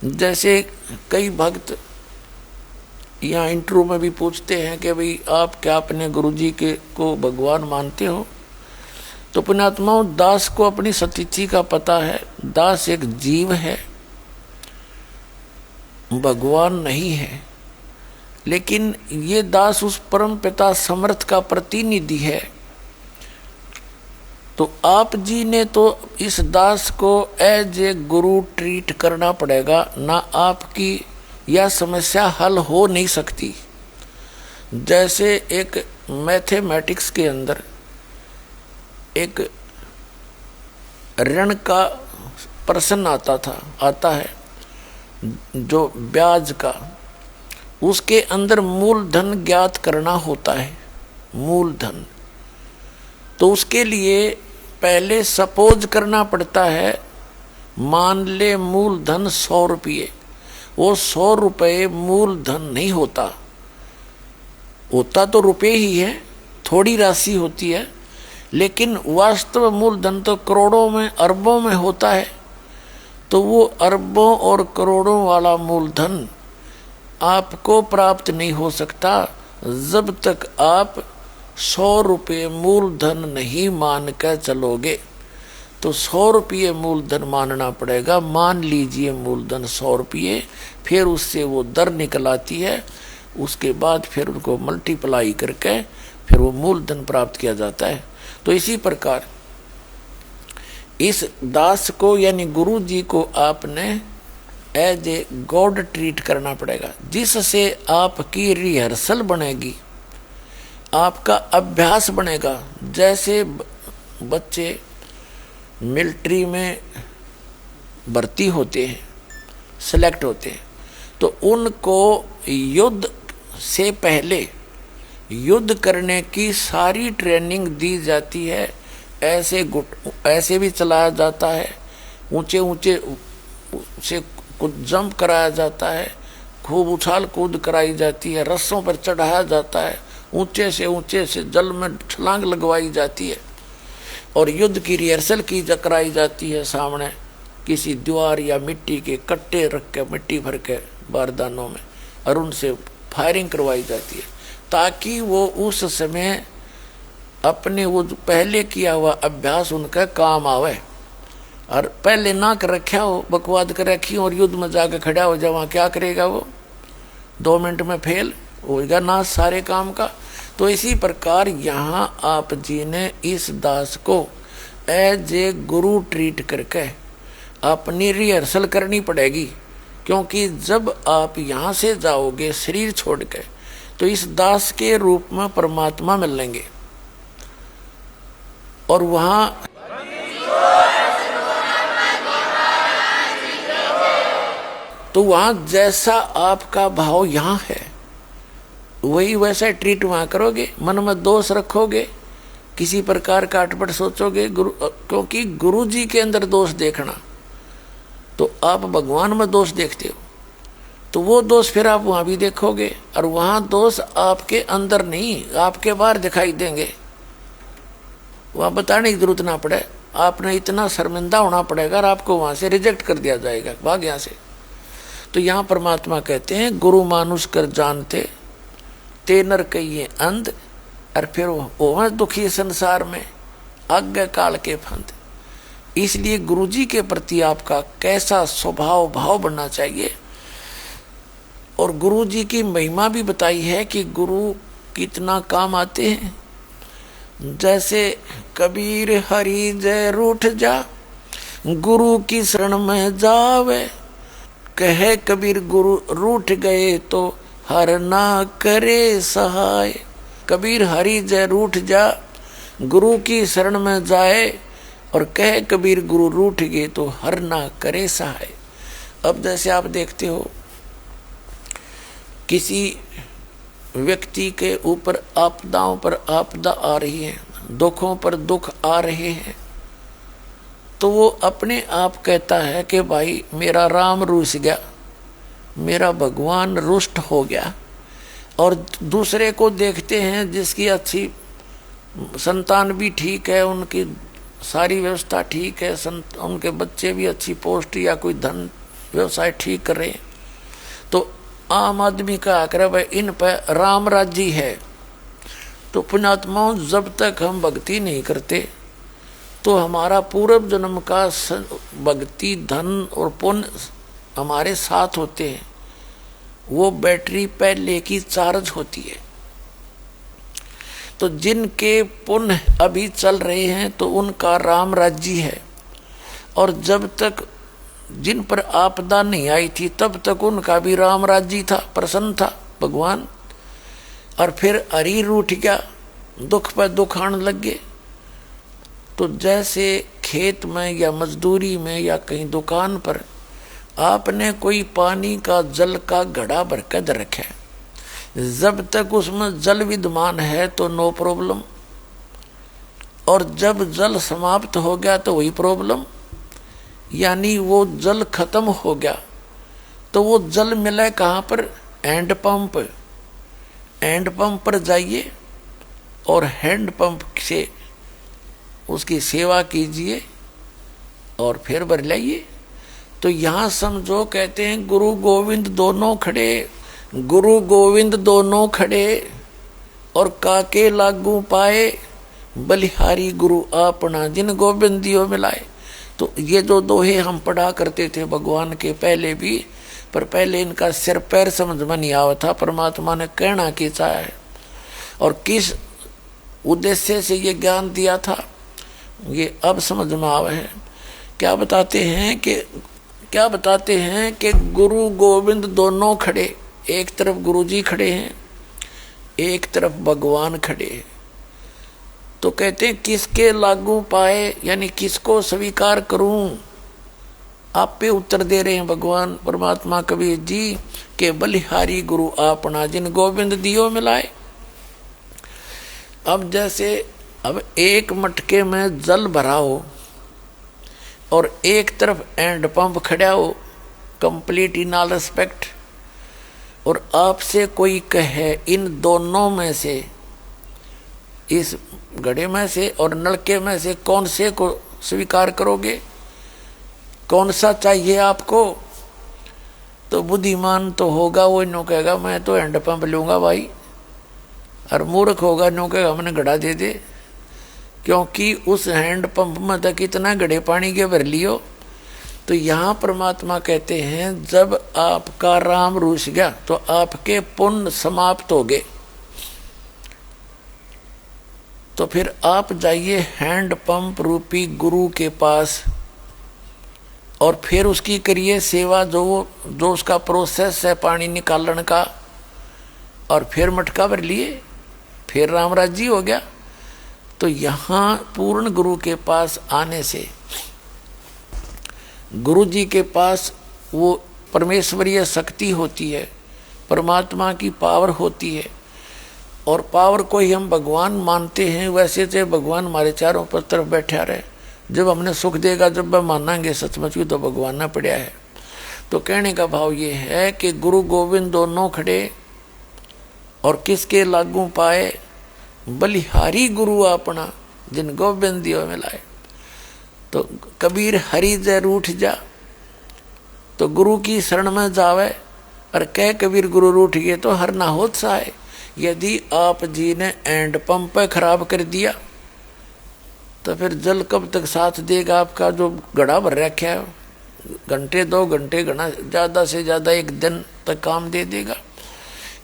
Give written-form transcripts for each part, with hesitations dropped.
जैसे कई भक्त यहाँ इंटरव्यू में भी पूछते हैं कि भाई आप क्या अपने गुरुजी के को भगवान मानते हो? तो पुण्यात्माओं, दास को अपनी सतिथि का पता है। दास एक जीव है, भगवान नहीं है। लेकिन ये दास उस परम पिता समर्थ का प्रतिनिधि है। तो आप जी ने तो इस दास को एज ए गुरु ट्रीट करना पड़ेगा, ना आपकी यह समस्या हल हो नहीं सकती। जैसे एक मैथमेटिक्स के अंदर एक ऋण का प्रश्न आता है जो ब्याज का, उसके अंदर मूलधन ज्ञात करना होता है। मूलधन तो उसके लिए पहले सपोज करना पड़ता है, मान ले मूलधन 100 रुपये। वो 100 रुपये मूलधन नहीं होता, होता तो रुपये ही है, थोड़ी राशि होती है, लेकिन वास्तव मूलधन तो करोड़ों में अरबों में होता है। तो वो अरबों और करोड़ों वाला मूलधन आपको प्राप्त नहीं हो सकता जब तक आप 100 रुपये मूलधन नहीं मान कर चलोगे। तो 100 रुपये मूलधन मानना पड़ेगा। मान लीजिए मूलधन 100 रुपये, फिर उससे वो दर निकल आती है, उसके बाद फिर उनको मल्टीप्लाई करके फिर वो मूलधन प्राप्त किया जाता है। तो इसी प्रकार इस दास को यानी गुरु जी को आपने एज ए गॉड ट्रीट करना पड़ेगा, जिससे आपकी रिहर्सल बनेगी, आपका अभ्यास बनेगा। जैसे बच्चे मिलिट्री में भर्ती होते हैं, सेलेक्ट होते हैं, तो उनको युद्ध से पहले युद्ध करने की सारी ट्रेनिंग दी जाती है। ऐसे भी चलाया जाता है, ऊंचे ऊंचे से कुछ जंप कराया जाता है, खूब उछाल कूद कराई जाती है, रस्सों पर चढ़ाया जाता है, ऊंचे से जल में छलांग लगवाई जाती है, और युद्ध की रिहर्सल कराई जाती है। सामने किसी दीवार या मिट्टी के कट्टे रख के, मिट्टी भर के बारदानों में, और उनसे फायरिंग करवाई जाती है, ताकि वो उस समय अपने वो पहले किया हुआ अभ्यास उनका काम आवे। और पहले ना कर रखा हो, बकवाद कर रखी हो, और युद्ध में जाकर खड़ा हो जाए, वहाँ क्या करेगा वो? 2 मिनट में फेल होगा ना सारे काम का। तो इसी प्रकार यहाँ आप जी ने इस दास को एज ए गुरु ट्रीट करके अपनी रिहर्सल करनी पड़ेगी। क्योंकि जब आप यहाँ से जाओगे शरीर छोड़ के, तो इस दास के रूप में परमात्मा मिल लेंगे, और वहाँ तो वहाँ जैसा आपका भाव यहाँ है वही वैसा ट्रीट वहाँ करोगे। मन में दोष रखोगे, किसी प्रकार का अटपट सोचोगे, क्योंकि गुरु जी के अंदर दोष देखना, तो आप भगवान में दोष देखते हो, तो वो दोष फिर आप वहाँ भी देखोगे, और वहाँ दोष आपके अंदर नहीं आपके बाहर दिखाई देंगे। वहाँ बताने की जरूरत ना पड़े, आपने इतना शर्मिंदा होना पड़ेगा और आपको वहाँ से रिजेक्ट कर दिया जाएगा, भाग यहाँ से। तो यहाँ परमात्मा कहते हैं गुरु मानुष कर जानते ते नर कहिए अंध, और फिर वो दुखी संसार में आज्ञा काल के फंद। इसलिए गुरुजी के प्रति आपका कैसा स्वभाव भाव बनना चाहिए। और गुरुजी की महिमा भी बताई है कि गुरु कितना काम आते हैं। जैसे कबीर हरि जय रूठ जा, गुरु की शरण में जावे, कहे कबीर गुरु रूठ गए तो हर ना करे सहाय। कबीर हरि जय रूठ जा, गुरु की शरण में जाए, और कहे कबीर गुरु रूठ गए तो हर ना करे सहाय। अब जैसे आप देखते हो किसी व्यक्ति के ऊपर आपदाओं पर आपदा आ रही है, दुखों पर दुख आ रहे हैं, तो वो अपने आप कहता है कि भाई मेरा राम रूठ गया, मेरा भगवान रुष्ट हो गया। और दूसरे को देखते हैं जिसकी अच्छी संतान भी ठीक है, उनकी सारी व्यवस्था ठीक है, उनके बच्चे भी अच्छी पोस्ट या कोई धन व्यवसाय ठीक कर रहे हैं, तो आम आदमी का आकर भाई इन पर राम राज्य है। तो पुण्यात्माओं, जब तक हम भक्ति नहीं करते तो हमारा पूर्व जन्म का भक्ति, धन और पुण्य हमारे साथ होते हैं। वो बैटरी पहले की चार्ज होती है। तो जिनके पुण्य अभी चल रहे हैं तो उनका राम राज्य है, और जब तक जिन पर आपदा नहीं आई थी तब तक उनका भी राम राज्य था, प्रसन्न था भगवान। और फिर हरि रूठ गया, दुख पर दुख आने लग गए। तो जैसे खेत में या मजदूरी में या कहीं दुकान पर आपने कोई पानी का जल का घड़ा भर कर रखा है, जब तक उसमें जल विद्यमान है तो नो प्रॉब्लम, और जब जल समाप्त हो गया तो वही प्रॉब्लम। यानी वो जल खत्म हो गया तो वो जल मिला कहाँ पर? Hand pump. हैंड पंप पर जाइए और हैंड पंप से उसकी सेवा कीजिए और फिर भर लाइए। तो यहाँ समझो, कहते हैं गुरु गोविंद दोनों खड़े, गुरु गोविंद दोनों खड़े और काके लागू पाए, बलिहारी गुरु आपना जिन गोविंद दियो मिलाए। तो ये जो दोहे हम पढ़ा करते थे भगवान के पहले भी, पर पहले इनका सिर पैर समझ में नहीं आवा था। परमात्मा ने कहना क्या चाहा है और किस उद्देश्य से ये ज्ञान दिया था, ये अब समझ में आवा है। क्या बताते हैं कि गुरु गोविंद दोनों खड़े, एक तरफ गुरु जी खड़े हैं, एक तरफ भगवान खड़े हैं। तो कहते हैं किसके लागू पाए, यानी किसको स्वीकार करूं। आप पे उत्तर दे रहे हैं भगवान परमात्मा कबीर जी के बलिहारी गुरु आपना जिन गोविंद दियो मिलाए। अब जैसे अब एक मटके में जल भरा हो और एक तरफ हैंड पंप खड़ा हो, कंप्लीट इन ऑल रिस्पेक्ट, और आपसे कोई कहे इन दोनों में से, इस घड़े में से और नलके में से कौन से को स्वीकार करोगे, कौन सा चाहिए आपको? तो बुद्धिमान तो होगा वो नो कहेगा मैं तो हैंड पंप लूंगा भाई, और मूर्ख होगा नो कहेगा मैंने घड़ा दे दे, क्योंकि उस हैंड पंप में तक इतना घड़े पानी के भर लियो। तो यहाँ परमात्मा कहते हैं जब आपका राम रूस गया तो आपके पुण्य समाप्त हो गए, तो फिर आप जाइए हैंड पंप रूपी गुरु के पास और फिर उसकी करिए सेवा, जो उसका प्रोसेस है पानी निकालने का, और फिर मटका भर लिए, फिर राम राज्य हो गया। तो यहाँ पूर्ण गुरु के पास आने से, गुरु जी के पास वो परमेश्वरीय शक्ति होती है, परमात्मा की पावर होती है, और पावर को ही हम भगवान मानते हैं। वैसे तो भगवान हमारे चारों पर तरफ बैठा रहे, जब हमने सुख देगा जब हम मानेंगे सचमुच की तो भगवान ने पड़ा है। तो कहने का भाव ये है कि गुरु गोविंद दोनों खड़े और किसके लागू पाए, बलिहारी गुरु अपना जिन गोविंद दियो मिलाए। तो कबीर हरि जय रूठ जा, तो गुरु की शरण में जावे, और कह कबीर गुरु रूठ गए तो हर ना होत साए। यदि आप जी ने एंड पंप खराब कर दिया तो फिर जल कब तक साथ देगा आपका जो घड़ा भर रखा है? घंटे 2 घंटे घना, ज़्यादा से ज़्यादा 1 दिन तक काम दे देगा।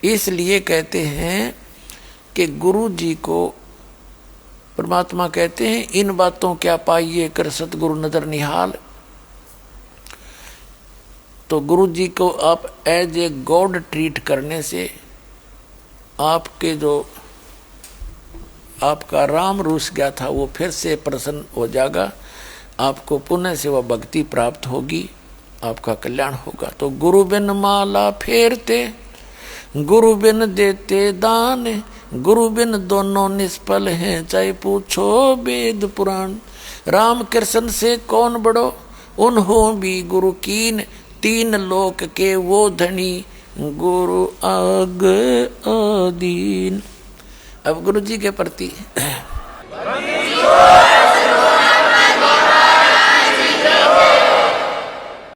इसलिए कहते हैं कि गुरु जी को परमात्मा कहते हैं इन बातों क्या पाइए कर सतगुरु नजर निहाल। तो गुरु जी को आप एज ए गॉड ट्रीट करने से आपके जो आपका राम रूस गया था वो फिर से प्रसन्न हो जाएगा, आपको पुण्य से वह भक्ति प्राप्त होगी, आपका कल्याण होगा। तो गुरु बिन माला फेरते, गुरु बिन देते दान, गुरु बिन दोनों निष्फल हैं, चाहे पूछो वेद पुराण। राम कृष्ण से कौन बड़ो, उन्हों भी गुरु कीन, 3 लोक के वो धनी, गुरु आग आदीन। अब गुरु जी के प्रति